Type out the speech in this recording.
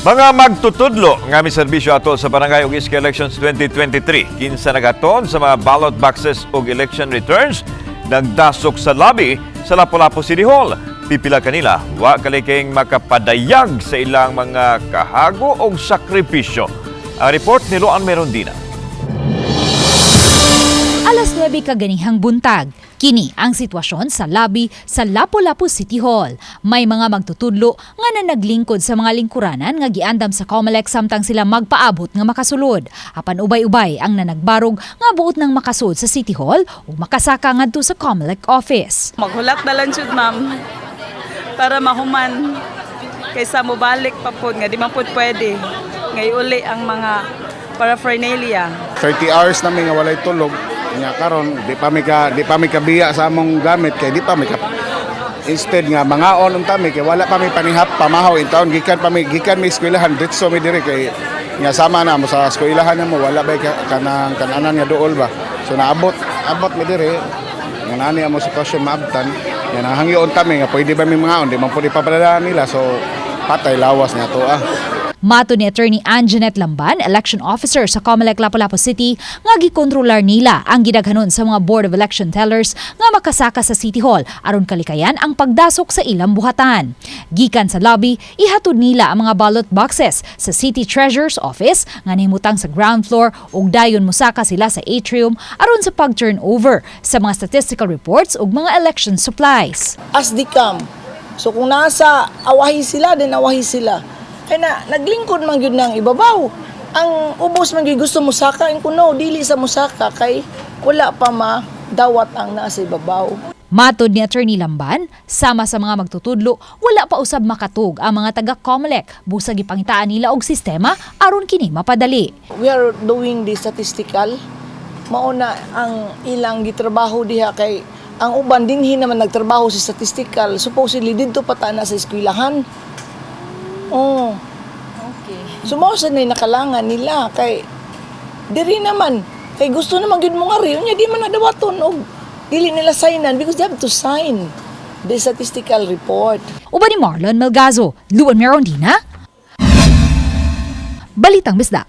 Mga magtutudlo nga may serbisyo ato sa Barangay ug Iska Elections 2023 kinsa nagaton sa mga ballot boxes ug election returns nagdasok sa lobby sa Lapu-Lapu City Hall. Pipila kanila wa kalikeng makapadayag sa ilang mga kahago ug sakripisyo. Ang report ni Loan Merondina. Alas 9 kaganihang buntag. Kini ang sitwasyon sa lobby sa Lapu-Lapu City Hall. May mga magtutudlo nga na naglingkod sa mga lingkuranan nga giandam sa COMELEC samtang sila magpaabot nga makasulod. Apan ubay-ubay ang nanagbarog nga buot nang makasud sa City Hall ug makasaka ngadto sa COMELEC office. Maghulat na lang jud ma'am para mahuman kaysa mobalik pa pod nga di man pod pwede. Ngay uli ang mga paraphernalia. 30 hours namin nga walay tulog. Nga karon di pa mi kabiya sa among gamit kay di pa mi instead nga mangaon tami kay wala pa mi panihap pamahaw in taon gikan mi eskwelahan ditso mi diri kay nga sama na mo sa eskwelahan mo wala bay kanang kananan nga duol ba so naabot mi diri nga nani amo sitwasyon maabtan nga nahangyoon tami nga pwede ba mi mangaon di man pud ipapadala nila so patay lawas nga to Mato ni Attorney Anjanette Lamban, election officer sa COMELEC Lapu-Lapu City, nga gikontrolar nila ang gidaghanon sa mga Board of Election Tellers nga makasaka sa City Hall aron kalikayan ang pagdasok sa ilang buhatan. Gikan sa lobby, ihatod nila ang mga ballot boxes sa City Treasurer's Office nga nahimutang sa ground floor ug dayon mosaka sila sa atrium aron sa pag-turnover sa mga statistical reports ug mga election supplies. As they come. So kung nasa awahi sila, then awahi sila. Kaya na, naglingkod man yun ng ibabaw. Ang ubos man yun gusto musaka, yung kuno, dili sa musaka, kay wala pa madawat ang nasa ibabaw. Matod ni Attorney Lamban, sama sa mga magtutudlo, wala pa usab makatug ang mga taga-COMELEC busag ipangitaan nila og sistema aron kini mapadali. We are doing the statistical. Mauna ang ilang gitrabaho diha kay ang uban dinhi naman nagtrabaho sa statistical. Supposedly didto pa ta na sa eskwelahan. Oh. Okay. So mao sa nakalangan nila kay diri naman kay gusto naman gyud mo nga rin nya di man nadawaton og dili nila signan because they have to sign the statistical report. Uban ni Marlon Melgazo, Luan Merondina, Balitang Bisda.